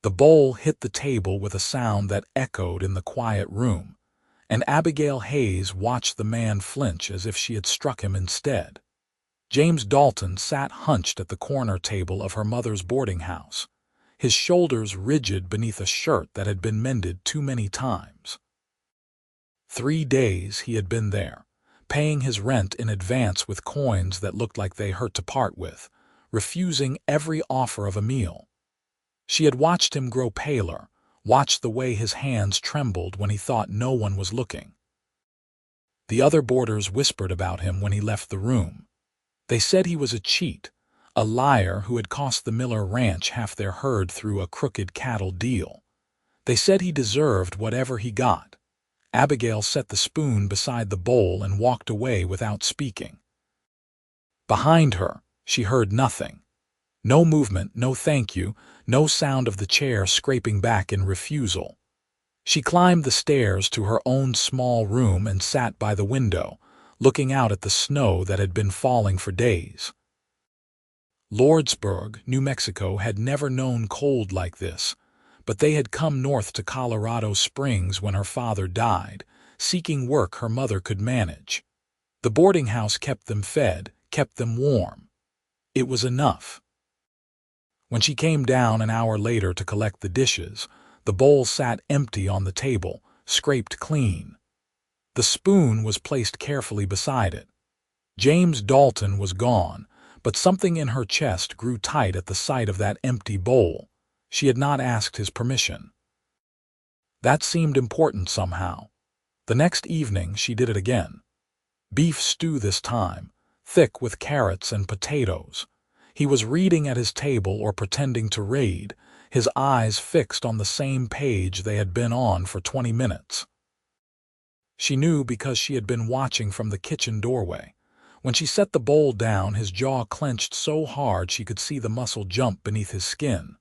The bowl hit the table with a sound that echoed in the quiet room, and Abigail Hayes watched the man flinch as if she had struck him instead. James Dalton sat hunched at the corner table of her mother's boarding house, his shoulders rigid beneath a shirt that had been mended too many times. 3 days he had been there, paying his rent in advance with coins that looked like they hurt to part with, refusing every offer of a meal. She had watched him grow paler, watched the way his hands trembled when he thought no one was looking. The other boarders whispered about him when he left the room. They said he was a cheat, a liar who had cost the Miller Ranch half their herd through a crooked cattle deal. They said he deserved whatever he got. Abigail set the spoon beside the bowl and walked away without speaking. Behind her, she heard nothing. No movement, no thank you, no sound of the chair scraping back in refusal. She climbed the stairs to her own small room and sat by the window, looking out at the snow that had been falling for days. Lordsburg, New Mexico, had never known cold like this, but they had come north to Colorado Springs when her father died, seeking work her mother could manage. The boarding house kept them fed, kept them warm. It was enough. When she came down an hour later to collect the dishes, the bowl sat empty on the table, scraped clean. The spoon was placed carefully beside it. James Dalton was gone, but something in her chest grew tight at the sight of that empty bowl. She had not asked his permission. That seemed important somehow. The next evening she did it again. Beef stew this time, thick with carrots and potatoes. He was reading at his table or pretending to read, his eyes fixed on the same page they had been on for 20 minutes. She knew because she had been watching from the kitchen doorway. When she set the bowl down, his jaw clenched so hard she could see the muscle jump beneath his skin.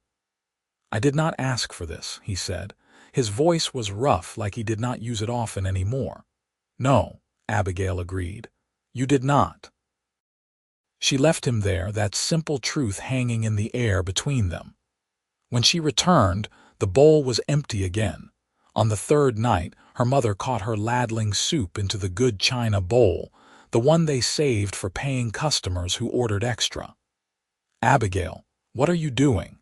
"I did not ask for this," he said. His voice was rough, like he did not use it often anymore. "No," Abigail agreed. "You did not." She left him there, that simple truth hanging in the air between them. When she returned, the bowl was empty again. On the third night, her mother caught her ladling soup into the good china bowl, the one they saved for paying customers who ordered extra. "Abigail, what are you doing?"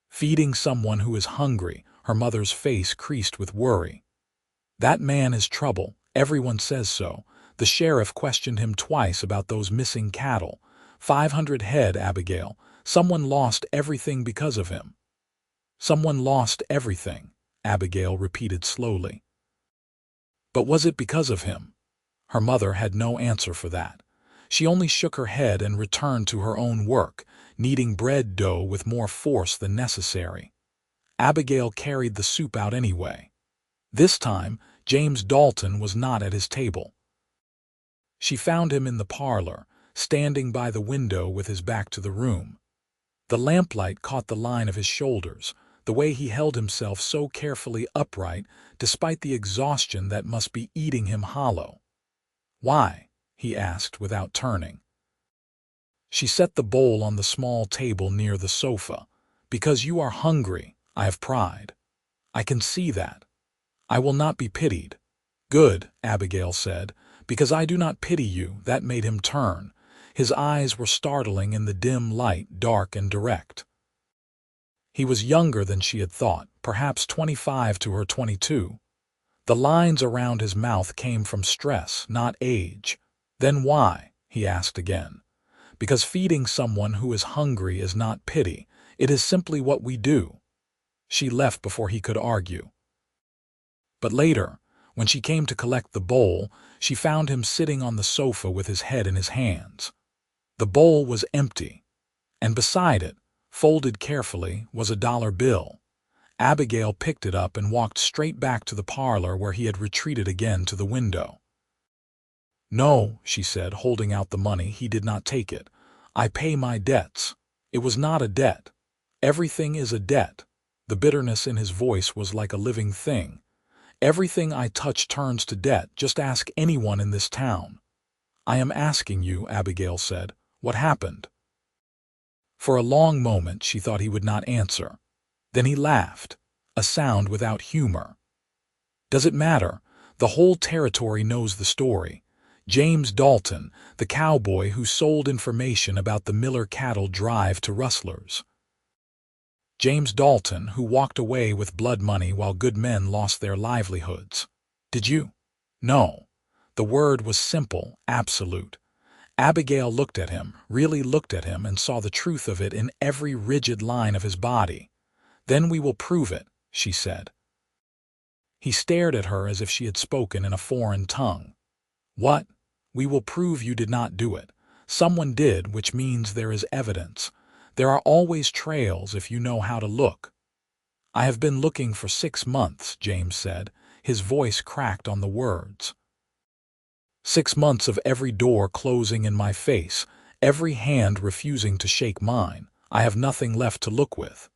"Feeding someone who is hungry," her mother's face creased with worry. "That man is trouble, everyone says so. The sheriff questioned him twice about those missing cattle. 500 head, Abigail. Someone lost everything because of him." "Someone lost everything," Abigail repeated slowly. "But was it because of him?" Her mother had no answer for that. She only shook her head and returned to her own work, kneading bread dough with more force than necessary. Abigail carried the soup out anyway. This time, James Dalton was not at his table. She found him in the parlor, standing by the window with his back to the room. The lamplight caught the line of his shoulders, the way he held himself so carefully upright despite the exhaustion that must be eating him hollow. "Why?" he asked without turning. She set the bowl on the small table near the sofa. "Because you are hungry, I have pride. I can see that. I will not be pitied." "Good," Abigail said. "Because I do not pity you." That made him turn. His eyes were startling in the dim light, dark and direct. He was younger than she had thought, perhaps 25 to her 22. The lines around his mouth came from stress, not age. "Then why?" he asked again. "Because feeding someone who is hungry is not pity. It is simply what we do." She left before he could argue. But later, when she came to collect the bowl, she found him sitting on the sofa with his head in his hands. The bowl was empty, and beside it, folded carefully, was a dollar bill. Abigail picked it up and walked straight back to the parlor where he had retreated again to the window. "No," she said, holding out the money. He did not take it. "I pay my debts." It was not a debt. Everything is a debt. The bitterness in his voice was like a living thing. "Everything I touch turns to debt. Just ask anyone in this town." "I am asking you," Abigail said. "What happened?" For a long moment she thought he would not answer. Then he laughed, a sound without humor. Does it matter? The whole territory knows the story. James Dalton, the cowboy who sold information about the Miller cattle drive to rustlers. James Dalton, who walked away with blood money while good men lost their livelihoods. Did you? No. The word was simple, absolute. Abigail looked at him, really looked at him, and saw the truth of it in every rigid line of his body. Then we will prove it, she said. He stared at her as if she had spoken in a foreign tongue. What? We will prove you did not do it. Someone did, which means there is evidence. There are always trails if you know how to look. I have been looking for 6 months, James said. His voice cracked on the words. 6 months of every door closing in my face, every hand refusing to shake mine. I have nothing left to look with.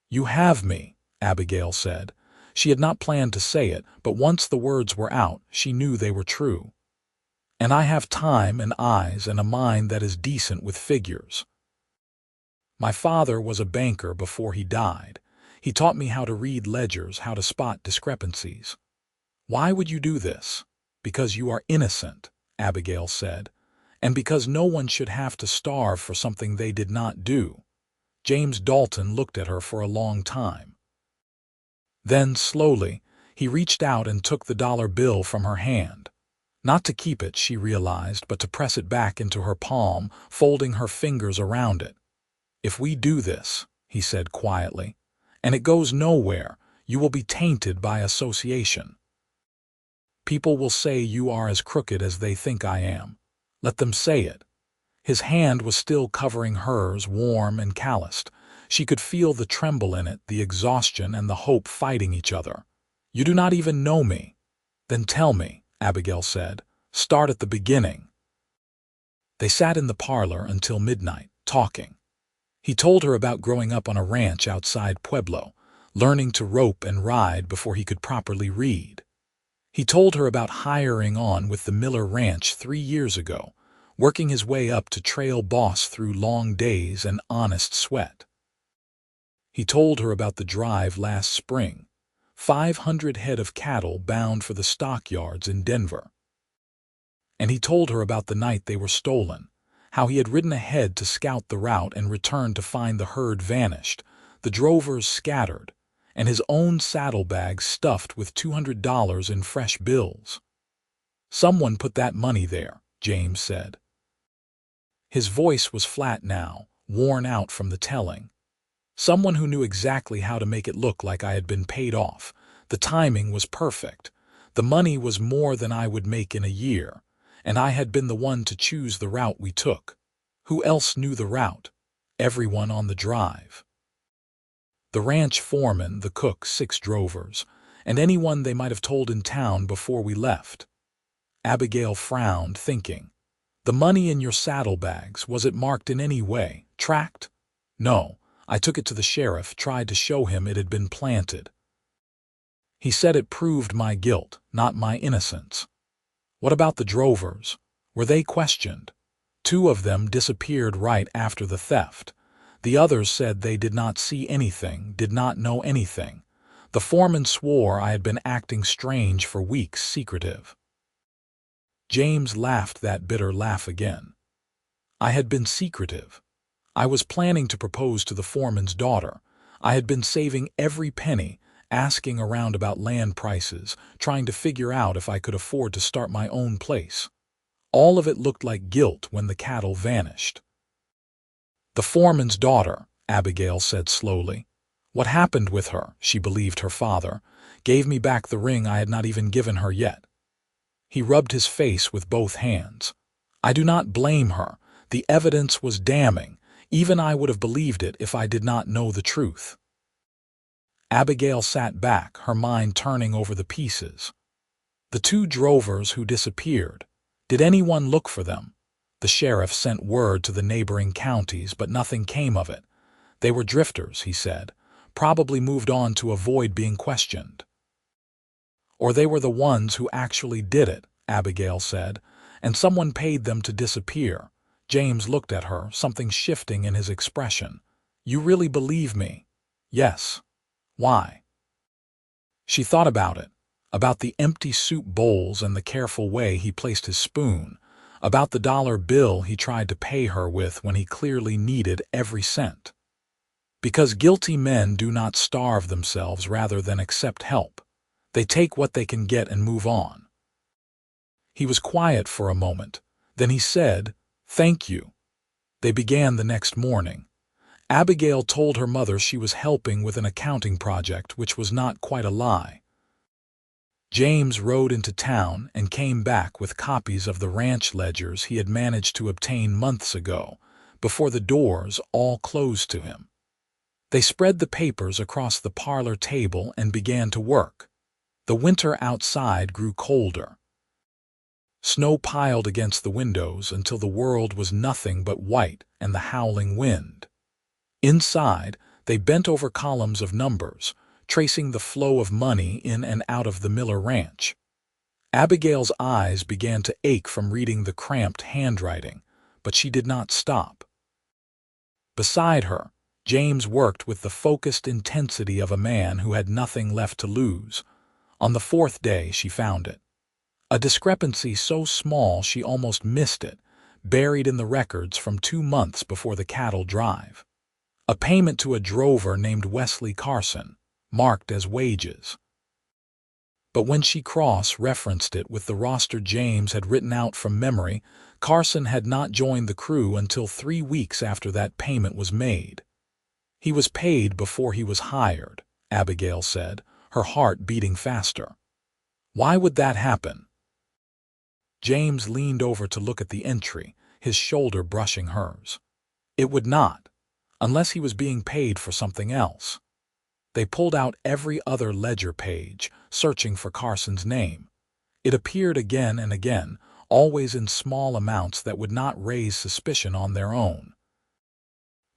You have me, Abigail said. She had not planned to say it, but once the words were out, she knew they were true. And I have time and eyes and a mind that is decent with figures. My father was a banker before he died. He taught me how to read ledgers, how to spot discrepancies. Why would you do this? Because you are innocent, Abigail said, and because no one should have to starve for something they did not do. James Dalton looked at her for a long time. Then, slowly, he reached out and took the dollar bill from her hand. Not to keep it, she realized, but to press it back into her palm, folding her fingers around it. If we do this, he said quietly, and it goes nowhere, you will be tainted by association. People will say you are as crooked as they think I am. Let them say it. His hand was still covering hers, warm and calloused. She could feel the tremble in it, the exhaustion and the hope fighting each other. You do not even know me. Then tell me, Abigail said. Start at the beginning. They sat in the parlor until midnight, talking. He told her about growing up on a ranch outside Pueblo, learning to rope and ride before he could properly read. He told her about hiring on with the Miller Ranch 3 years ago, working his way up to trail boss through long days and honest sweat. He told her about the drive last spring, 500 head of cattle bound for the stockyards in Denver. And he told her about the night they were stolen, how he had ridden ahead to scout the route and returned to find the herd vanished, the drovers scattered, and his own saddlebags stuffed with $200 in fresh bills. Someone put that money there, James said. His voice was flat now, worn out from the telling. Someone who knew exactly how to make it look like I had been paid off. The timing was perfect. The money was more than I would make in a year, and I had been the one to choose the route we took. Who else knew the route? Everyone on the drive. The ranch foreman, the cook, 6 drovers, and anyone they might have told in town before we left. Abigail frowned, thinking. The money in your saddlebags, was it marked in any way, tracked? No, I took it to the sheriff, tried to show him it had been planted. He said it proved my guilt, not my innocence. What about the drovers? Were they questioned? 2 of them disappeared right after the theft. The others said they did not see anything, did not know anything. The foreman swore I had been acting strange for weeks, secretive. James laughed that bitter laugh again. I had been secretive. I was planning to propose to the foreman's daughter. I had been saving every penny, asking around about land prices, trying to figure out if I could afford to start my own place. All of it looked like guilt when the cattle vanished. The foreman's daughter, Abigail said slowly. What happened with her? She believed her father. Gave me back the ring I had not even given her yet. He rubbed his face with both hands. I do not blame her. The evidence was damning. Even I would have believed it if I did not know the truth. Abigail sat back, her mind turning over the pieces. The 2 drovers who disappeared. Did anyone look for them? The sheriff sent word to the neighboring counties, but nothing came of it. They were drifters, he said, probably moved on to avoid being questioned. Or they were the ones who actually did it, Abigail said, and someone paid them to disappear. James looked at her, something shifting in his expression. You really believe me? Yes, Why? She thought about the empty soup bowls and the careful way he placed his spoon, about the dollar bill he tried to pay her with when he clearly needed every cent. Because guilty men do not starve themselves rather than accept help. They take what they can get and move on. He was quiet for a moment. Then he said, "Thank you." They began the next morning. Abigail told her mother she was helping with an accounting project, which was not quite a lie. James rode into town and came back with copies of the ranch ledgers he had managed to obtain months ago, before the doors all closed to him. They spread the papers across the parlor table and began to work. The winter outside grew colder. Snow piled against the windows until the world was nothing but white and the howling wind. Inside, they bent over columns of numbers, tracing the flow of money in and out of the Miller Ranch. Abigail's eyes began to ache from reading the cramped handwriting, but she did not stop. Beside her, James worked with the focused intensity of a man who had nothing left to lose. On the fourth day, she found it. A discrepancy so small she almost missed it, buried in the records from 2 months before the cattle drive. A payment to a drover named Wesley Carson, marked as wages. But when she cross-referenced it with the roster James had written out from memory, Carson had not joined the crew until 3 weeks after that payment was made. He was paid before he was hired, Abigail said, her heart beating faster. Why would that happen? James leaned over to look at the entry, his shoulder brushing hers. It would not, unless he was being paid for something else. They pulled out every other ledger page, searching for Carson's name. It appeared again and again, always in small amounts that would not raise suspicion on their own.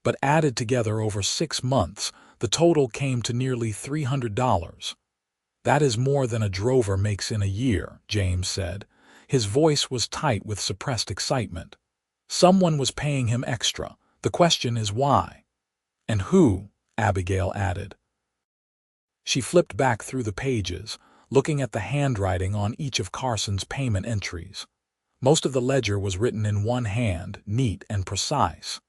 But added together over 6 months, the total came to nearly $300. "That is more than a drover makes in a year," James said. His voice was tight with suppressed excitement. Someone was paying him extra. The question is why? And who? Abigail added. She flipped back through the pages, looking at the handwriting on each of Carson's payment entries. Most of the ledger was written in one hand, neat and precise.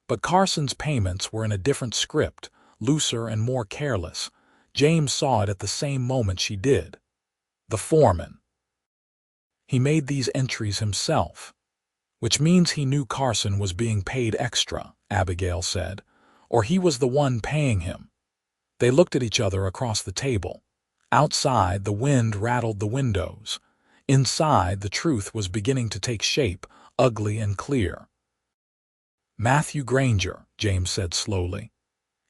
But Carson's payments were in a different script, looser and more careless. James saw it at the same moment she did. The foreman. He made these entries himself. "Which means he knew Carson was being paid extra," Abigail said, "or he was the one paying him." They looked at each other across the table. Outside, the wind rattled the windows. Inside, the truth was beginning to take shape, ugly and clear. "Matthew Granger," James said slowly.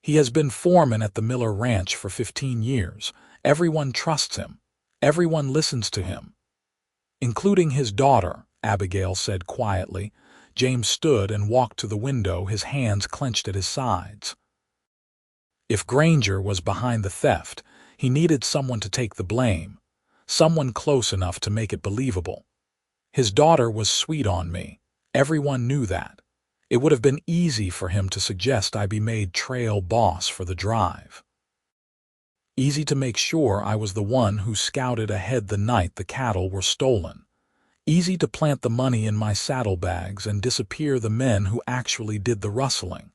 "He has been foreman at the Miller Ranch for 15 years. Everyone trusts him. Everyone listens to him." "Including his daughter," Abigail said quietly. James stood and walked to the window, his hands clenched at his sides. If Granger was behind the theft, he needed someone to take the blame, someone close enough to make it believable. His daughter was sweet on me. Everyone knew that. It would have been easy for him to suggest I be made trail boss for the drive. Easy to make sure I was the one who scouted ahead the night the cattle were stolen. Easy to plant the money in my saddlebags and disappear the men who actually did the rustling.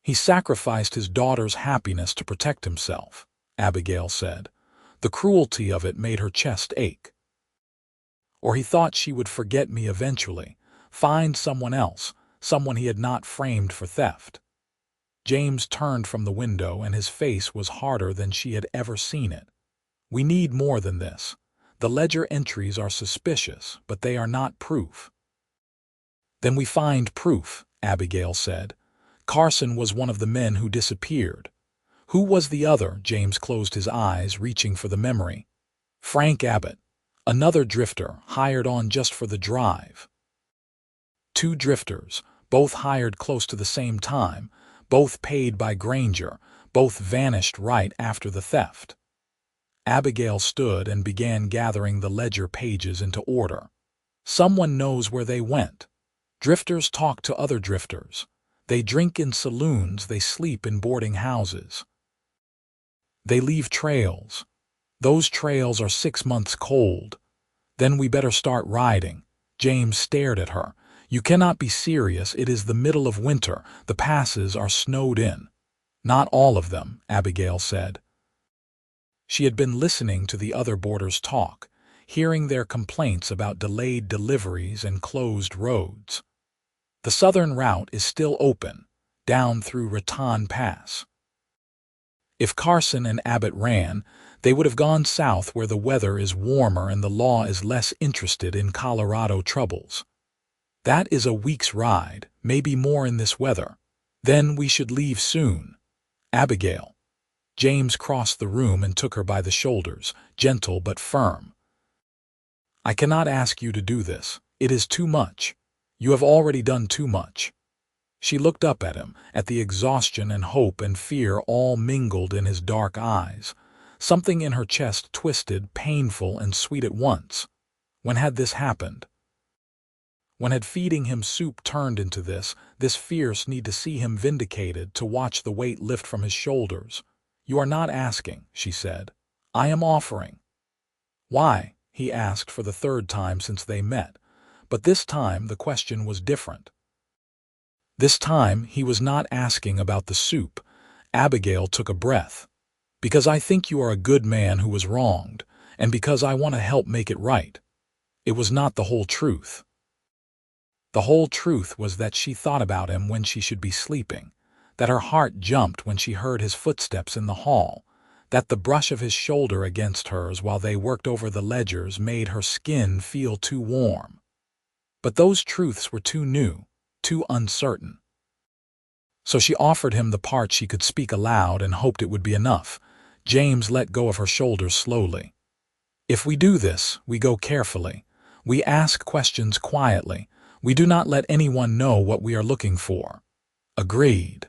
He sacrificed his daughter's happiness to protect himself, Abigail said. The cruelty of it made her chest ache. Or he thought she would forget me eventually, find someone else, someone he had not framed for theft. James turned from the window and his face was harder than she had ever seen it. "We need more than this. The ledger entries are suspicious, but they are not proof." "Then we find proof," Abigail said. "Carson was one of the men who disappeared. Who was the other?" James closed his eyes, reaching for the memory. "Frank Abbott, another drifter, hired on just for the drive." 2 drifters, both hired close to the same time, both paid by Granger, both vanished right after the theft. Abigail stood and began gathering the ledger pages into order. Someone knows where they went. Drifters talk to other drifters. They drink in saloons, they sleep in boarding houses. They leave trails. Those trails are 6 months cold. Then we better start riding. James stared at her. You cannot be serious. It is the middle of winter. The passes are snowed in. Not all of them, Abigail said. She had been listening to the other boarders talk, hearing their complaints about delayed deliveries and closed roads. The southern route is still open, down through Raton Pass. If Carson and Abbott ran, they would have gone south where the weather is warmer and the law is less interested in Colorado troubles. That is a week's ride, maybe more in this weather. Then we should leave soon. Abigail. James crossed the room and took her by the shoulders, gentle but firm. I cannot ask you to do this. It is too much. You have already done too much. She looked up at him, at the exhaustion and hope and fear all mingled in his dark eyes. Something in her chest twisted, painful and sweet at once. When had this happened? When had feeding him soup turned into this fierce need to see him vindicated, to watch the weight lift from his shoulders? You are not asking, she said. I am offering. Why? He asked for the third time since they met. But this time the question was different. This time he was not asking about the soup. Abigail took a breath. Because I think you are a good man who was wronged, and because I want to help make it right. It was not the whole truth. The whole truth was that she thought about him when she should be sleeping, that her heart jumped when she heard his footsteps in the hall, that the brush of his shoulder against hers while they worked over the ledgers made her skin feel too warm. But those truths were too new, too uncertain. So she offered him the part she could speak aloud and hoped it would be enough. James let go of her shoulders slowly. If we do this, we go carefully. We ask questions quietly. We do not let anyone know what we are looking for. Agreed.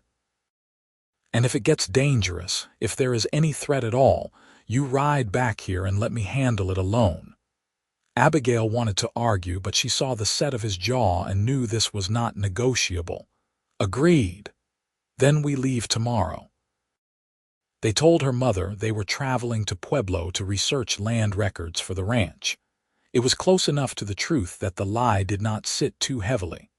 And if it gets dangerous, if there is any threat at all, you ride back here and let me handle it alone. Abigail wanted to argue, but she saw the set of his jaw and knew this was not negotiable. Agreed. Then we leave tomorrow. They told her mother they were traveling to Pueblo to research land records for the ranch. It was close enough to the truth that the lie did not sit too heavily.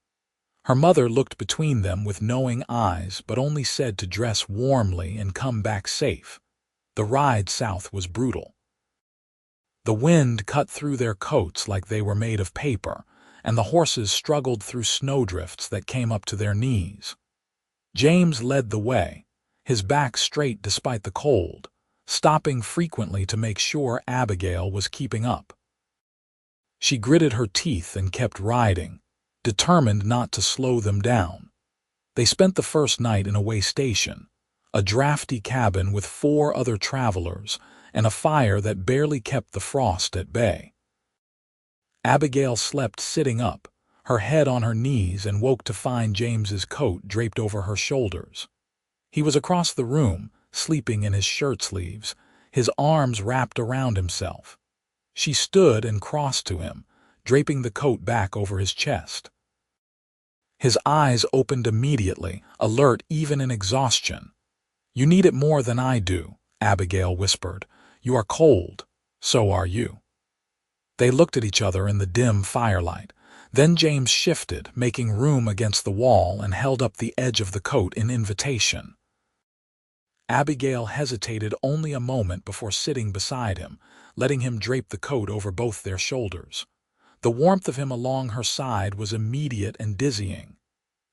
Her mother looked between them with knowing eyes, but only said to dress warmly and come back safe. The ride south was brutal. The wind cut through their coats like they were made of paper, and the horses struggled through snowdrifts that came up to their knees. James led the way, his back straight despite the cold, stopping frequently to make sure Abigail was keeping up. She gritted her teeth and kept riding, determined not to slow them down. They spent the first night in a way station, a drafty cabin with 4 other travelers, and a fire that barely kept the frost at bay. Abigail slept sitting up, her head on her knees, and woke to find James's coat draped over her shoulders. He was across the room, sleeping in his shirt sleeves, his arms wrapped around himself. She stood and crossed to him, draping the coat back over his chest. His eyes opened immediately, alert even in exhaustion. You need it more than I do, Abigail whispered. You are cold. So are you. They looked at each other in the dim firelight. Then James shifted, making room against the wall, and held up the edge of the coat in invitation. Abigail hesitated only a moment before sitting beside him, letting him drape the coat over both their shoulders. The warmth of him along her side was immediate and dizzying.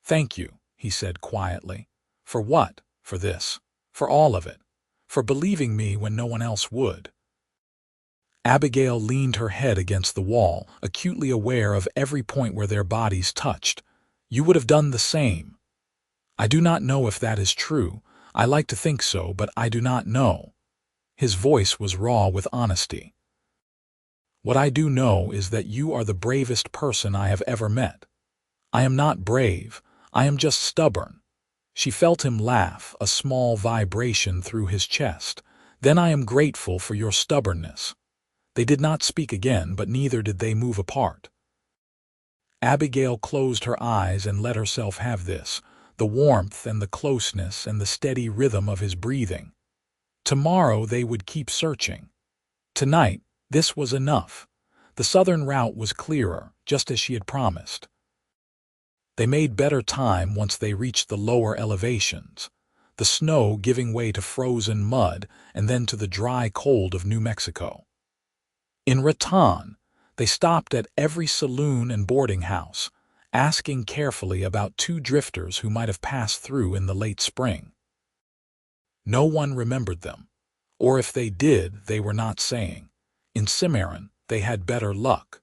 Thank you, he said quietly. For what? For this. For all of it. For believing me when no one else would. Abigail leaned her head against the wall, acutely aware of every point where their bodies touched. You would have done the same. I do not know if that is true. I like to think so, but I do not know. His voice was raw with honesty. What I do know is that you are the bravest person I have ever met. I am not brave. I am just stubborn. She felt him laugh, a small vibration through his chest. Then I am grateful for your stubbornness. They did not speak again, but neither did they move apart. Abigail closed her eyes and let herself have this, the warmth and the closeness and the steady rhythm of his breathing. Tomorrow they would keep searching. Tonight, this was enough. The southern route was clearer, just as she had promised. They made better time once they reached the lower elevations, the snow giving way to frozen mud and then to the dry cold of New Mexico. In Raton, they stopped at every saloon and boarding house, asking carefully about 2 drifters who might have passed through in the late spring. No one remembered them, or if they did, they were not saying. In Cimarron, they had better luck.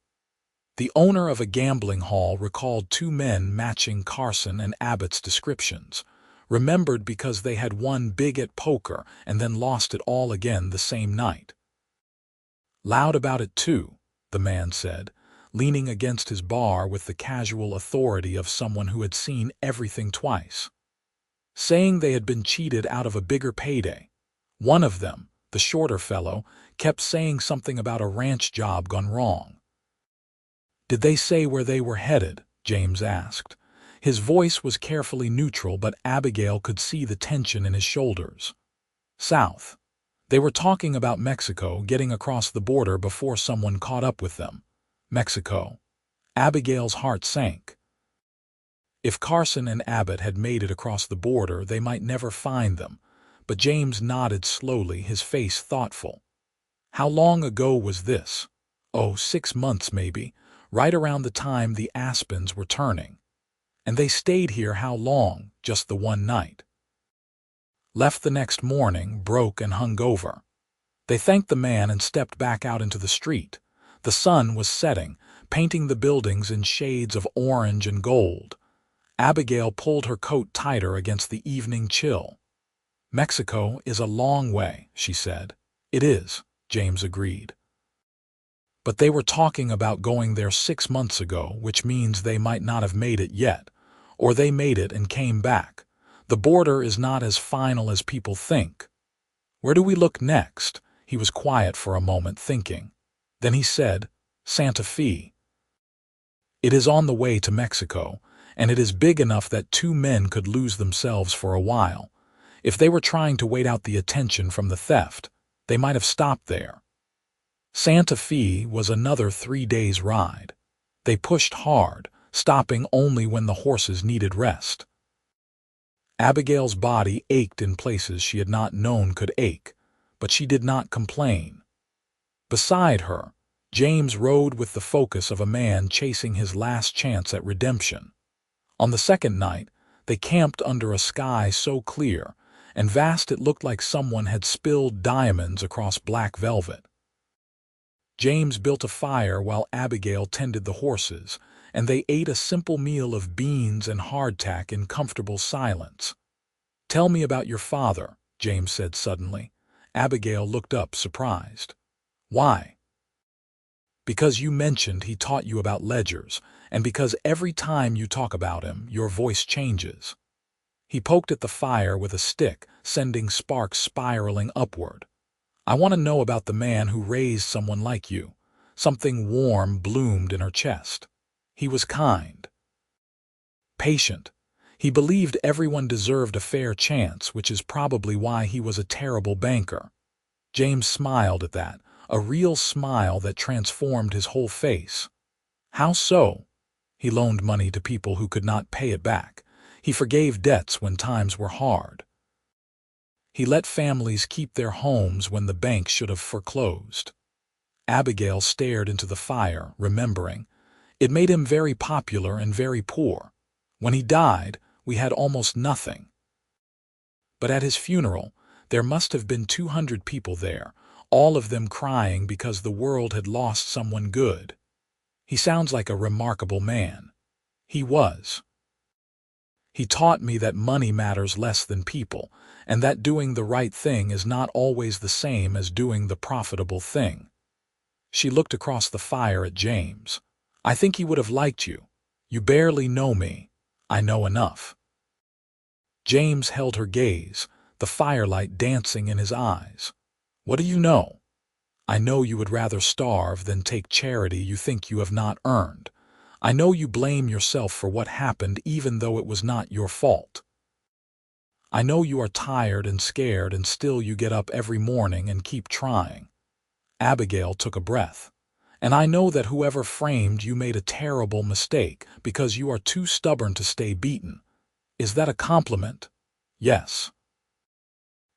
The owner of a gambling hall recalled 2 men matching Carson and Abbott's descriptions, remembered because they had won big at poker and then lost it all again the same night. Loud about it too, the man said, leaning against his bar with the casual authority of someone who had seen everything twice. Saying they had been cheated out of a bigger payday. One of them, the shorter fellow, kept saying something about a ranch job gone wrong. Did they say where they were headed? James asked. His voice was carefully neutral, but Abigail could see the tension in his shoulders. South. They were talking about Mexico, getting across the border before someone caught up with them. Mexico. Abigail's heart sank. If Carson and Abbott had made it across the border, they might never find them, but James nodded slowly, his face thoughtful. How long ago was this? Oh, 6 months maybe, right around the time the aspens were turning. And they stayed here how long? Just the one night. Left the next morning, broke and hungover. They thanked the man and stepped back out into the street. The sun was setting, painting the buildings in shades of orange and gold. Abigail pulled her coat tighter against the evening chill. Mexico is a long way, she said. It is, James agreed. But they were talking about going there 6 months ago, which means they might not have made it yet, or they made it and came back. The border is not as final as people think. Where do we look next? He was quiet for a moment, thinking. Then he said, Santa Fe. It is on the way to Mexico, and it is big enough that 2 men could lose themselves for a while. If they were trying to wait out the attention from the theft, they might have stopped there. Santa Fe was another 3 days' ride. They pushed hard, stopping only when the horses needed rest. Abigail's body ached in places she had not known could ache, but she did not complain. Beside her, James rode with the focus of a man chasing his last chance at redemption. On the second night, they camped under a sky so clear and vast it looked like someone had spilled diamonds across black velvet. James built a fire while Abigail tended the horses, and they ate a simple meal of beans and hardtack in comfortable silence. "Tell me about your father," James said suddenly. Abigail looked up, surprised. "Why?" "Because you mentioned he taught you about ledgers, and because every time you talk about him, your voice changes." He poked at the fire with a stick, sending sparks spiraling upward. "I want to know about the man who raised someone like you." Something warm bloomed in her chest. He was kind. Patient. He believed everyone deserved a fair chance, which is probably why he was a terrible banker. James smiled at that, a real smile that transformed his whole face. How so? He loaned money to people who could not pay it back. He forgave debts when times were hard. He let families keep their homes when the bank should have foreclosed. Abigail stared into the fire, remembering. It made him very popular and very poor. When he died, we had almost nothing. But at his funeral, there must have been 200 people there, all of them crying because the world had lost someone good. He sounds like a remarkable man. He was. He taught me that money matters less than people, and that doing the right thing is not always the same as doing the profitable thing. She looked across the fire at James. "I think he would have liked you. You barely know me. I know enough." James held her gaze, the firelight dancing in his eyes. "What do you know?" "I know you would rather starve than take charity you think you have not earned. I know you blame yourself for what happened even though it was not your fault." I know you are tired and scared, and still you get up every morning and keep trying." Abigail took a breath. "And I know that whoever framed you made a terrible mistake because you are too stubborn to stay beaten. Is that a compliment?" "Yes."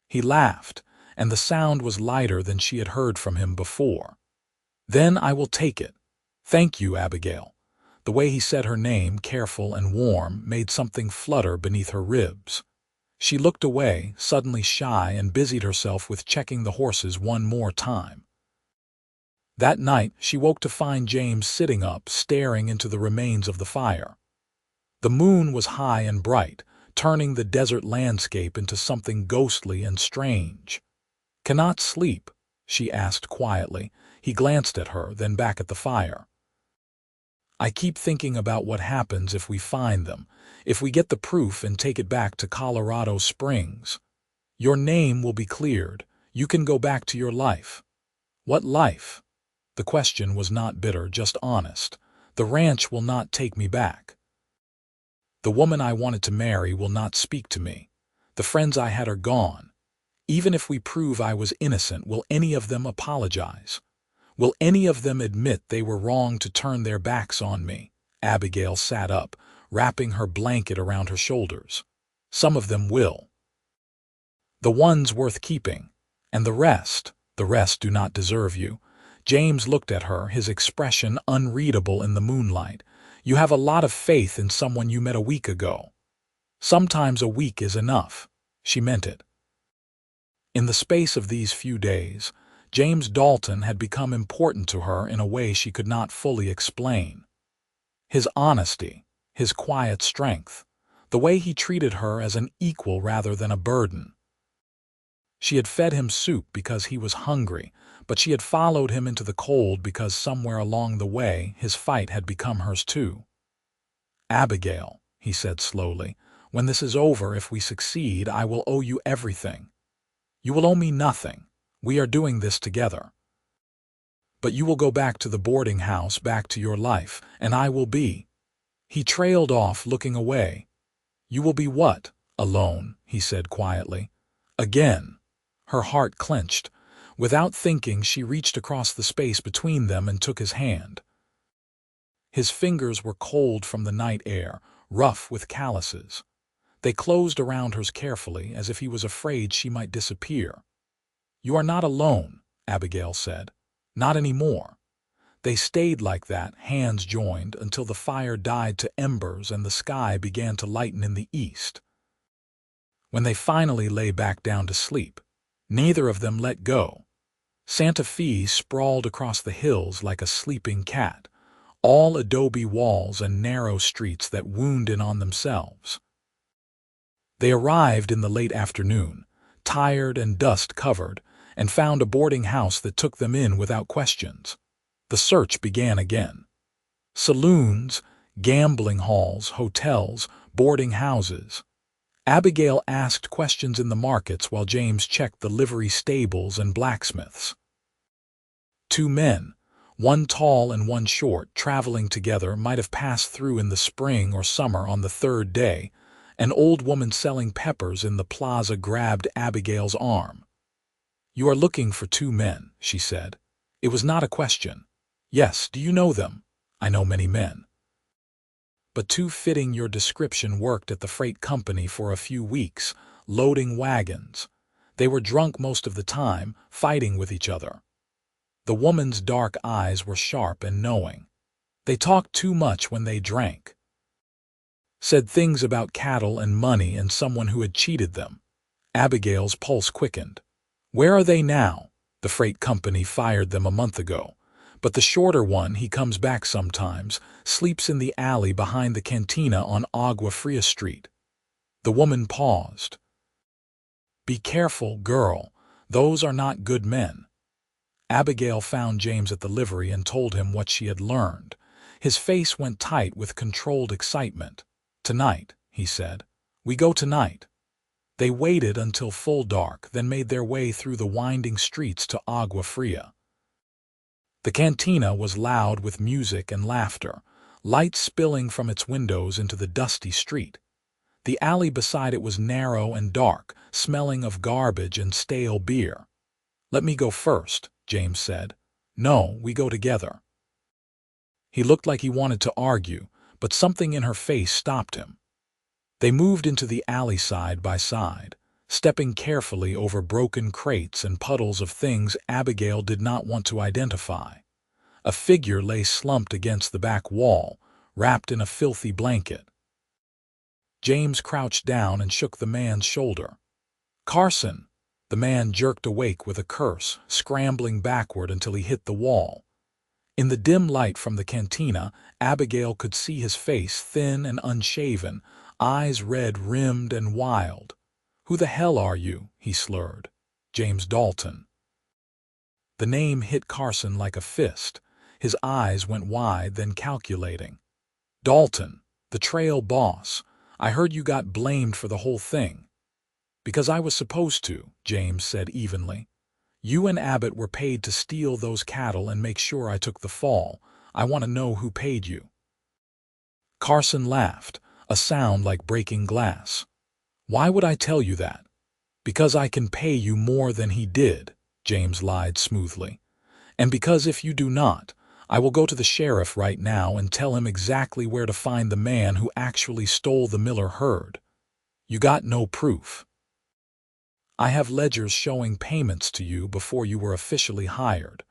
He laughed, and the sound was lighter than she had heard from him before. "Then I will take it. Thank you, Abigail." The way he said her name, careful and warm, made something flutter beneath her ribs. She looked away, suddenly shy, and busied herself with checking the horses one more time. That night she woke to find James sitting up, staring into the remains of the fire. The moon was high and bright, turning the desert landscape into something ghostly and strange. "Cannot sleep?" she asked quietly. He glanced at her, then back at the fire. "I keep thinking about what happens if we find them, if we get the proof and take it back to Colorado Springs. Your name will be cleared. You can go back to your life." "What life?" The question was not bitter, just honest. "The ranch will not take me back. The woman I wanted to marry will not speak to me. The friends I had are gone. Even if we prove I was innocent, will any of them apologize? Will any of them admit they were wrong to turn their backs on me?" Abigail sat up, wrapping her blanket around her shoulders. "Some of them will. The ones worth keeping. And the rest do not deserve you." James looked at her, his expression unreadable in the moonlight. "You have a lot of faith in someone you met a week ago." "Sometimes a week is enough." She meant it. In the space of these few days, James Dalton had become important to her in a way she could not fully explain. His honesty, his quiet strength, the way he treated her as an equal rather than a burden. She had fed him soup because he was hungry, but she had followed him into the cold because somewhere along the way his fight had become hers too. "Abigail," he said slowly, "when this is over, if we succeed, I will owe you everything. You will owe me nothing. We are doing this together. But you will go back to the boarding house, back to your life, and I will be—" He trailed off, looking away. "You will be what?" "Alone," he said quietly. "Again." Her heart clenched. Without thinking, she reached across the space between them and took his hand. His fingers were cold from the night air, rough with calluses. They closed around hers carefully, as if he was afraid she might disappear. "You are not alone," Abigail said. "Not anymore." They stayed like that, hands joined, until the fire died to embers and the sky began to lighten in the east. When they finally lay back down to sleep, neither of them let go. Santa Fe sprawled across the hills like a sleeping cat, all adobe walls and narrow streets that wound in on themselves. They arrived in the late afternoon, tired and dust-covered, and found a boarding house that took them in without questions. The search began again. Saloons, gambling halls, hotels, boarding houses. Abigail asked questions in the markets while James checked the livery stables and blacksmiths. Two men, one tall and one short, traveling together, might have passed through in the spring or summer. On the third day, an old woman selling peppers in the plaza grabbed Abigail's arm. "You are looking for two men," she said. It was not a question. "Yes, do you know them?" "I know many men." "But two fitting your description worked at the freight company for a few weeks, loading wagons. They were drunk most of the time, fighting with each other." The woman's dark eyes were sharp and knowing. "They talked too much when they drank. Said things about cattle and money and someone who had cheated them." Abigail's pulse quickened. "Where are they now?" "The freight company fired them a month ago. But the shorter one, he comes back sometimes, sleeps in the alley behind the cantina on Agua Fria Street." The woman paused. "Be careful, girl. Those are not good men." Abigail found James at the livery and told him what she had learned. His face went tight with controlled excitement. "Tonight," he said. "We go tonight." They waited until full dark, then made their way through the winding streets to Agua Fria. The cantina was loud with music and laughter, light spilling from its windows into the dusty street. The alley beside it was narrow and dark, smelling of garbage and stale beer. "Let me go first," James said. "No, we go together." He looked like he wanted to argue, but something in her face stopped him. They moved into the alley side by side, stepping carefully over broken crates and puddles of things Abigail did not want to identify. A figure lay slumped against the back wall, wrapped in a filthy blanket. James crouched down and shook the man's shoulder. "Carson!" The man jerked awake with a curse, scrambling backward until he hit the wall. In the dim light from the cantina, Abigail could see his face, thin and unshaven, eyes red-rimmed and wild. "Who the hell are you?" he slurred. "James Dalton." The name hit Carson like a fist. His eyes went wide, then calculating. "Dalton, the trail boss. I heard you got blamed for the whole thing." "Because I was supposed to," James said evenly. "You and Abbott were paid to steal those cattle and make sure I took the fall. I want to know who paid you." Carson laughed, a sound like breaking glass. "Why would I tell you that?" "Because I can pay you more than he did," James lied smoothly. "And because if you do not, I will go to the sheriff right now and tell him exactly where to find the man who actually stole the Miller herd. You got no proof. I have ledgers showing payments to you before you were officially hired.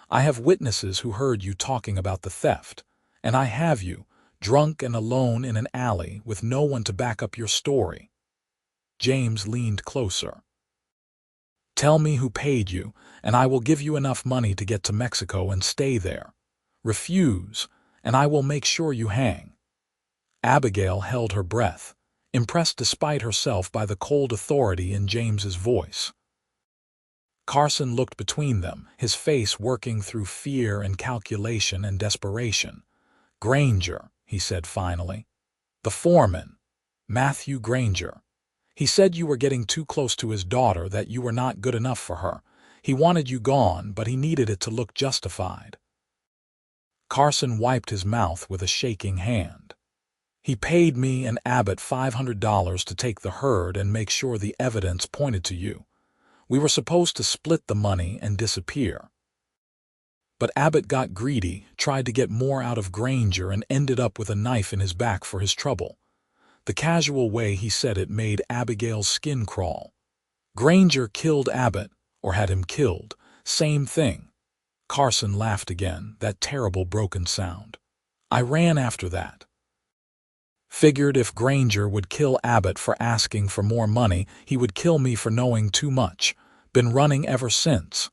I have witnesses who heard you talking about the theft. And I have you, drunk and alone in an alley with no one to back up your story." James leaned closer. "Tell me who paid you, and I will give you enough money to get to Mexico and stay there. Refuse, and I will make sure you hang." Abigail held her breath, impressed despite herself by the cold authority in James's voice. Carson looked between them, his face working through fear and calculation and desperation. "Granger," he said finally. "The foreman, Matthew Granger. He said you were getting too close to his daughter, that you were not good enough for her. He wanted you gone, but he needed it to look justified." Carson wiped his mouth with a shaking hand. "He paid me and Abbott $500 to take the herd and make sure the evidence pointed to you. We were supposed to split the money and disappear. But Abbott got greedy, tried to get more out of Granger, and ended up with a knife in his back for his trouble." The casual way he said it made Abigail's skin crawl. "Granger killed Abbott, or had him killed. Same thing." Carson laughed again, that terrible broken sound. "I ran after that. Figured if Granger would kill Abbott for asking for more money, he would kill me for knowing too much. Been running ever since."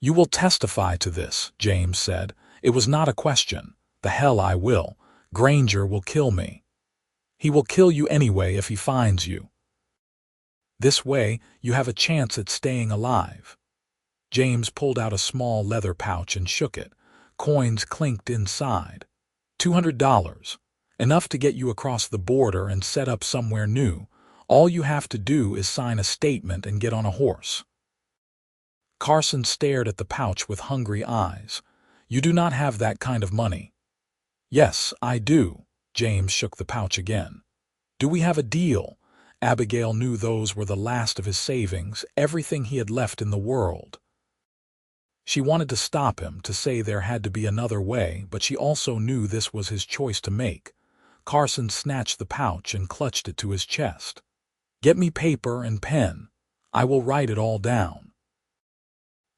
"You will testify to this," James said. "It was not a question. The hell I will. Granger will kill me. He will kill you anyway if he finds you. This way, you have a chance at staying alive." James pulled out a small leather pouch and shook it. Coins clinked inside. $200. Enough to get you across the border and set up somewhere new. All you have to do is sign a statement and get on a horse." Carson stared at the pouch with hungry eyes. "You do not have that kind of money." "Yes, I do." James shook the pouch again. "Do we have a deal?" Abigail knew those were the last of his savings, everything he had left in the world. She wanted to stop him, to say there had to be another way, but she also knew this was his choice to make. Carson snatched the pouch and clutched it to his chest. "Get me paper and pen. I will write it all down."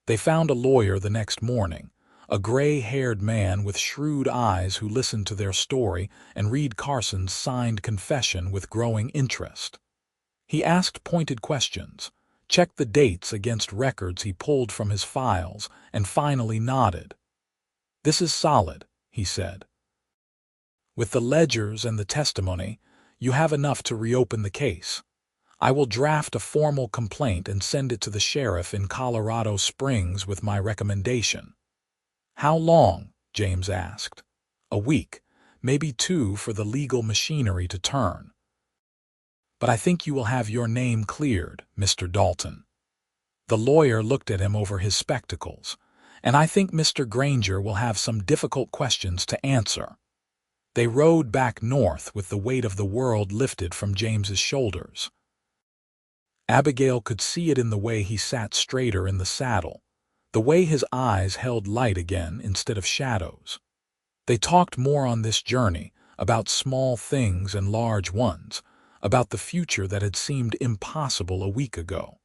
They found a lawyer the next morning, a gray-haired man with shrewd eyes who listened to their story and read Carson's signed confession with growing interest. He asked pointed questions, checked the dates against records he pulled from his files, and finally nodded. "This is solid," he said. "With the ledgers and the testimony, you have enough to reopen the case. I will draft a formal complaint and send it to the sheriff in Colorado Springs with my recommendation." "How long?" James asked. "A week, maybe 2 for the legal machinery to turn. But I think you will have your name cleared, Mr. Dalton." The lawyer looked at him over his spectacles. "And I think Mr. Granger will have some difficult questions to answer." They rode back north with the weight of the world lifted from James's shoulders. Abigail could see it in the way he sat straighter in the saddle, the way his eyes held light again instead of shadows. They talked more on this journey, about small things and large ones, about the future that had seemed impossible a week ago.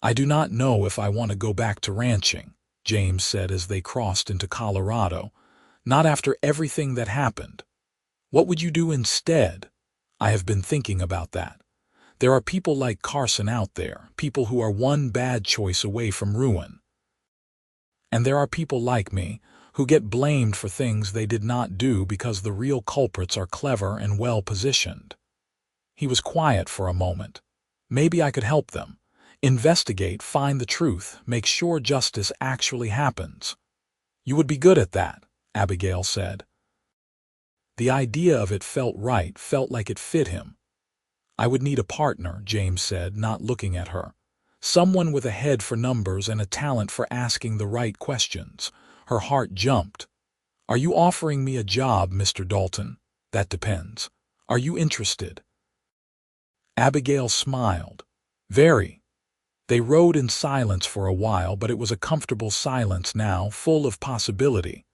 "I do not know if I want to go back to ranching," James said as they crossed into Colorado. "Not after everything that happened." "What would you do instead?" "I have been thinking about that. There are people like Carson out there, people who are one bad choice away from ruin. And there are people like me, who get blamed for things they did not do because the real culprits are clever and well-positioned." He was quiet for a moment. "Maybe I could help them. Investigate, find the truth, make sure justice actually happens." "You would be good at that," Abigail said. The idea of it felt right, felt like it fit him. "I would need a partner," James said, not looking at her. "Someone with a head for numbers and a talent for asking the right questions." Her heart jumped. "Are you offering me a job, Mr. Dalton?" "That depends. Are you interested?" Abigail smiled. "Very." They rode in silence for a while, but it was a comfortable silence now, full of possibility.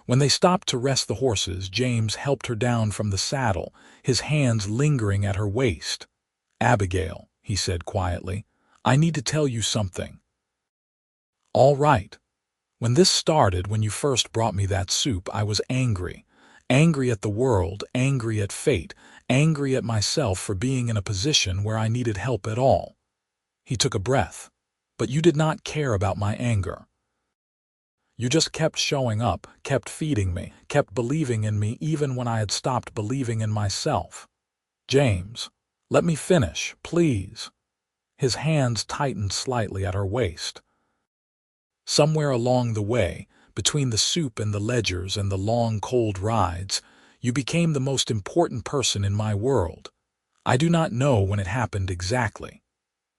When they stopped to rest the horses, James helped her down from the saddle, his hands lingering at her waist. "Abigail," he said quietly, "I need to tell you something." "All right. When this started, when you first brought me that soup, I was angry. Angry at the world, angry at fate, angry at myself for being in a position where I needed help at all." He took a breath. "But you did not care about my anger. You just kept showing up, kept feeding me, kept believing in me even when I had stopped believing in myself." "James, let me finish, please." His hands tightened slightly at her waist. "Somewhere along the way, between the soup and the ledgers and the long cold rides, you became the most important person in my world. I do not know when it happened exactly.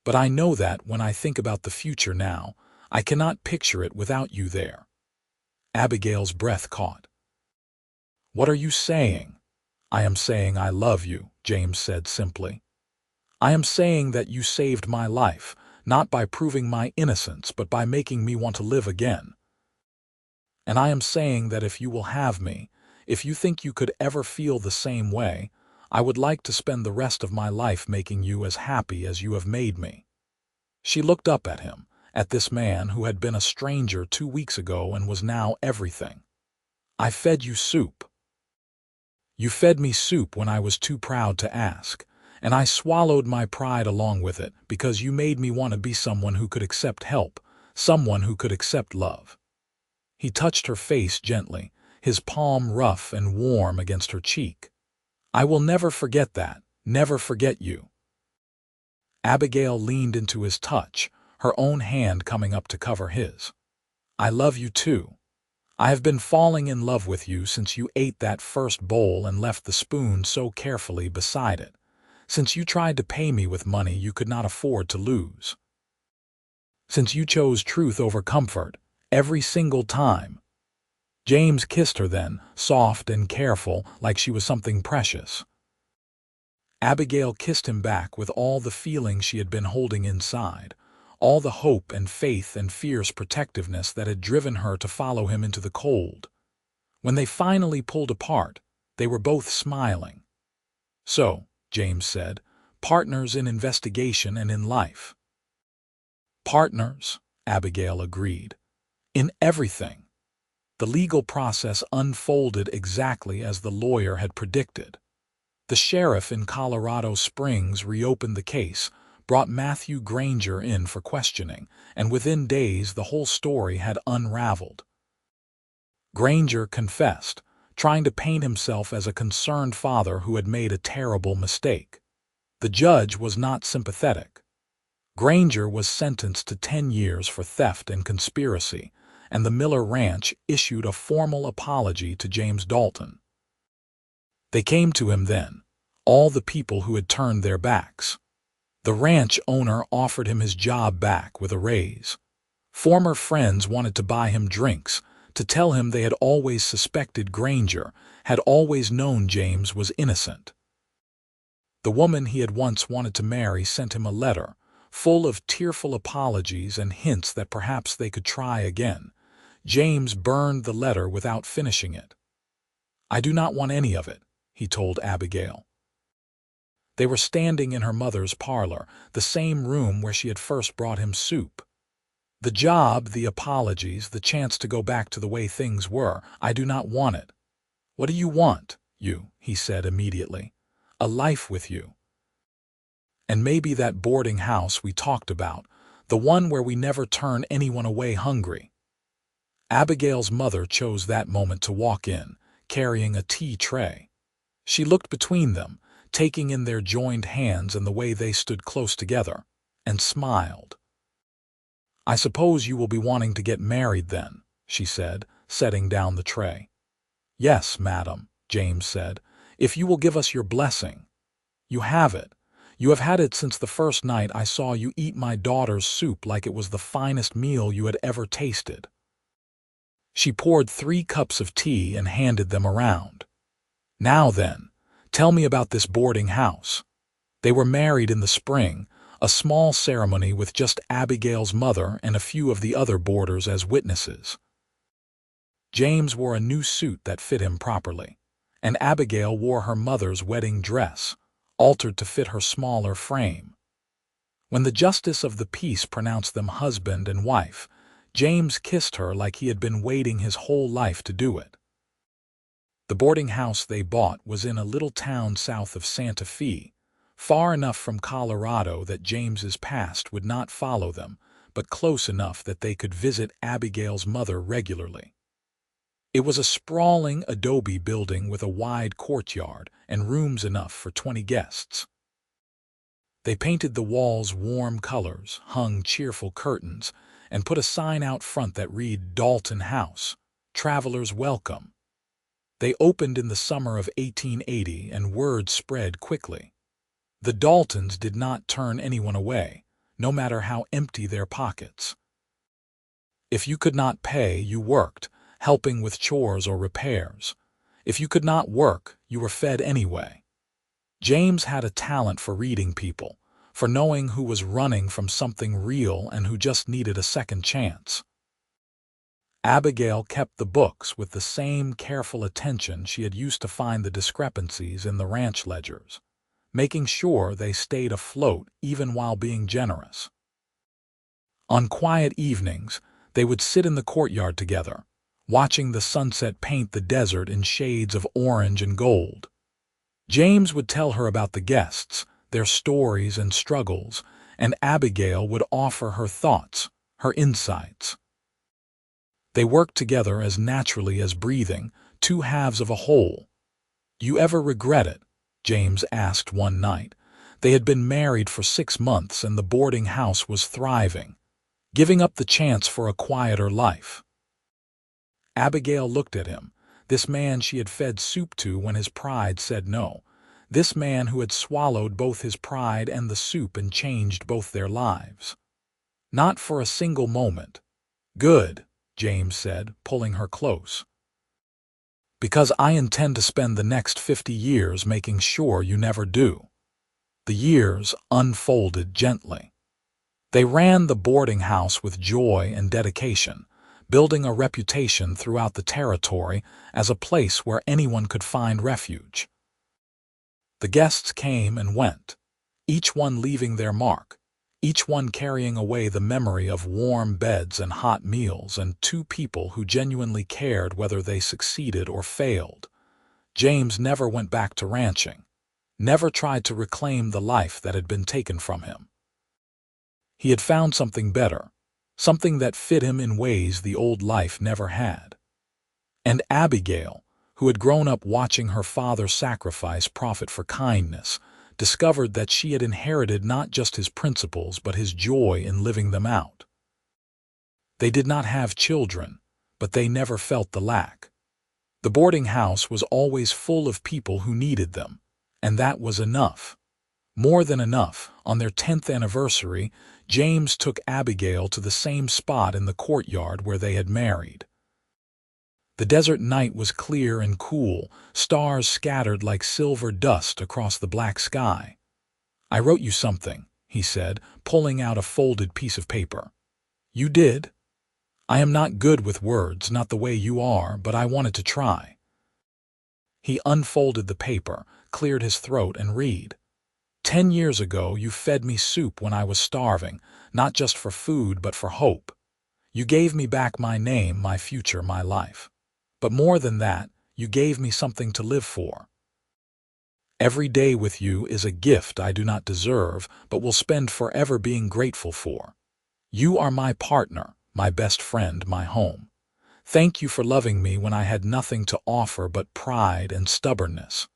But I know that when I think about the future now, I cannot picture it without you there." Abigail's breath caught. "What are you saying?" "I am saying I love you," James said simply. "I am saying that you saved my life, not by proving my innocence, but by making me want to live again. And I am saying that if you will have me, if you think you could ever feel the same way, I would like to spend the rest of my life making you as happy as you have made me." She looked up at him, at this man who had been a stranger 2 weeks ago and was now everything. "I fed you soup. You fed me soup when I was too proud to ask, and I swallowed my pride along with it because you made me want to be someone who could accept help, someone who could accept love." He touched her face gently, his palm rough and warm against her cheek. "I will never forget that, never forget you." Abigail leaned into his touch, her own hand coming up to cover his. "I love you too. I have been falling in love with you since you ate that first bowl and left the spoon so carefully beside it, since you tried to pay me with money you could not afford to lose, since you chose truth over comfort, every single time." James kissed her then, soft and careful, like she was something precious. Abigail kissed him back with all the feeling she had been holding inside, all the hope and faith and fierce protectiveness that had driven her to follow him into the cold. When they finally pulled apart, they were both smiling. "So," James said, "partners in investigation and in life." "Partners," Abigail agreed. "In everything." The legal process unfolded exactly as the lawyer had predicted. The sheriff in Colorado Springs reopened the case, brought Matthew Granger in for questioning, and within days the whole story had unraveled. Granger confessed, trying to paint himself as a concerned father who had made a terrible mistake. The judge was not sympathetic. Granger was sentenced to 10 years for theft and conspiracy, and the Miller Ranch issued a formal apology to James Dalton. They came to him then, all the people who had turned their backs. The ranch owner offered him his job back with a raise. Former friends wanted to buy him drinks, to tell him they had always suspected Granger, had always known James was innocent. The woman he had once wanted to marry sent him a letter, full of tearful apologies and hints that perhaps they could try again. James burned the letter without finishing it. "I do not want any of it," he told Abigail. They were standing in her mother's parlor, the same room where she had first brought him soup. "The job, the apologies, the chance to go back to the way things were, I do not want it." "What do you want, you?" he said immediately. "A life with you. And maybe that boarding house we talked about, the one where we never turn anyone away hungry." Abigail's mother chose that moment to walk in, carrying a tea tray. She looked between them, taking in their joined hands and the way they stood close together, and smiled. "I suppose you will be wanting to get married then," she said, setting down the tray. "Yes, madam," James said, "if you will give us your blessing." "You have it. You have had it since the first night I saw you eat my daughter's soup like it was the finest meal you had ever tasted." She poured 3 cups of tea and handed them around. "Now then, tell me about this boarding house." They were married in the spring, a small ceremony with just Abigail's mother and a few of the other boarders as witnesses. James wore a new suit that fit him properly, and Abigail wore her mother's wedding dress, altered to fit her smaller frame. When the justice of the peace pronounced them husband and wife, James kissed her like he had been waiting his whole life to do it. The boarding house they bought was in a little town south of Santa Fe, far enough from Colorado that James's past would not follow them, but close enough that they could visit Abigail's mother regularly. It was a sprawling adobe building with a wide courtyard and rooms enough for 20 guests. They painted the walls warm colors, hung cheerful curtains, and put a sign out front that read "Dalton House, Travelers Welcome." They opened in the summer of 1880 and word spread quickly. The Daltons did not turn anyone away, no matter how empty their pockets. If you could not pay, you worked, helping with chores or repairs. If you could not work, you were fed anyway. James had a talent for reading people, for knowing who was running from something real and who just needed a second chance. Abigail kept the books with the same careful attention she had used to find the discrepancies in the ranch ledgers, making sure they stayed afloat even while being generous. On quiet evenings, they would sit in the courtyard together, watching the sunset paint the desert in shades of orange and gold. James would tell her about the guests, their stories and struggles, and Abigail would offer her thoughts, her insights. They worked together as naturally as breathing, 2 halves of a whole. "You ever regret it?" James asked one night. They had been married for 6 months and the boarding house was thriving, giving up the chance for a quieter life. Abigail looked at him, this man she had fed soup to when his pride said no, this man who had swallowed both his pride and the soup and changed both their lives. "Not for a single moment." "Good," James said, pulling her close. "Because I intend to spend the next 50 years making sure you never do." The years unfolded gently. They ran the boarding house with joy and dedication, building a reputation throughout the territory as a place where anyone could find refuge. The guests came and went, each one leaving their mark, each one carrying away the memory of warm beds and hot meals and 2 people who genuinely cared whether they succeeded or failed. James never went back to ranching, never tried to reclaim the life that had been taken from him. He had found something better, something that fit him in ways the old life never had. And Abigail, who had grown up watching her father sacrifice profit for kindness, discovered that she had inherited not just his principles but his joy in living them out. They did not have children, but they never felt the lack. The boarding house was always full of people who needed them, and that was enough. More than enough. On their 10th anniversary, James took Abigail to the same spot in the courtyard where they had married. The desert night was clear and cool, stars scattered like silver dust across the black sky. "I wrote you something," he said, pulling out a folded piece of paper. "You did? I am not good with words, not the way you are, but I wanted to try." He unfolded the paper, cleared his throat, and read. "10 years ago, you fed me soup when I was starving, not just for food, but for hope. You gave me back my name, my future, my life. But more than that, you gave me something to live for. Every day with you is a gift I do not deserve, but will spend forever being grateful for. You are my partner, my best friend, my home. Thank you for loving me when I had nothing to offer but pride and stubbornness.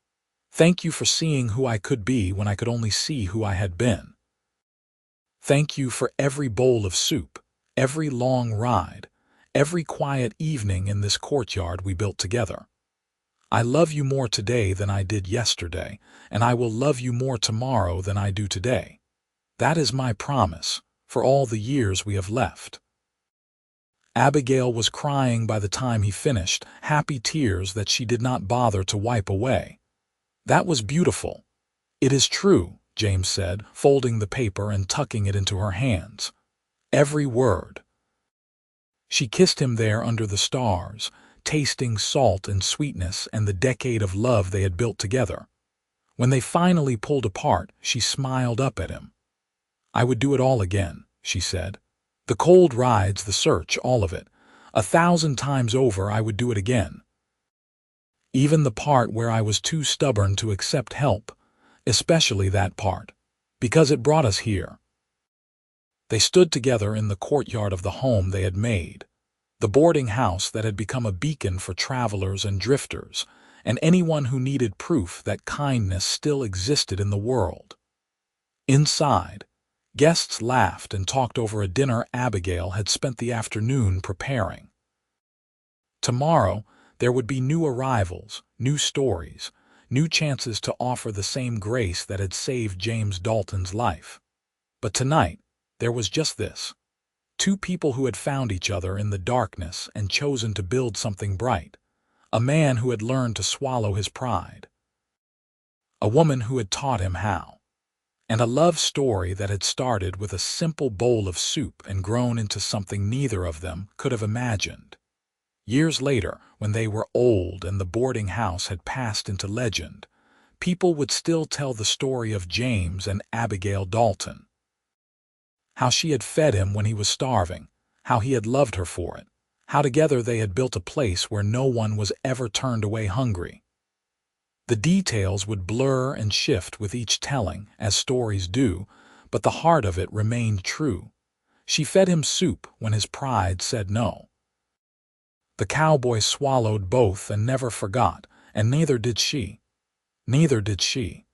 Thank you for seeing who I could be when I could only see who I had been. Thank you for every bowl of soup, every long ride, every quiet evening in this courtyard we built together. I love you more today than I did yesterday, and I will love you more tomorrow than I do today. That is my promise for all the years we have left." Abigail was crying by the time he finished, happy tears that she did not bother to wipe away. "That was beautiful." "It is true," James said, folding the paper and tucking it into her hands. "Every word." She kissed him there under the stars, tasting salt and sweetness and the decade of love they had built together. When they finally pulled apart, she smiled up at him. "I would do it all again," she said. "The cold rides, the search, all of it. 1,000 times over I would do it again. Even the part where I was too stubborn to accept help, especially that part, because it brought us here." They stood together in the courtyard of the home they had made, the boarding house that had become a beacon for travelers and drifters, and anyone who needed proof that kindness still existed in the world. Inside, guests laughed and talked over a dinner Abigail had spent the afternoon preparing. Tomorrow, there would be new arrivals, new stories, new chances to offer the same grace that had saved James Dalton's life. But tonight, there was just this. Two people who had found each other in the darkness and chosen to build something bright. A man who had learned to swallow his pride. A woman who had taught him how. And a love story that had started with a simple bowl of soup and grown into something neither of them could have imagined. Years later, when they were old and the boarding house had passed into legend, people would still tell the story of James and Abigail Dalton. How she had fed him when he was starving, how he had loved her for it, how together they had built a place where no one was ever turned away hungry. The details would blur and shift with each telling, as stories do, but the heart of it remained true. She fed him soup when his pride said no. The cowboy swallowed both and never forgot, and neither did she. Neither did she.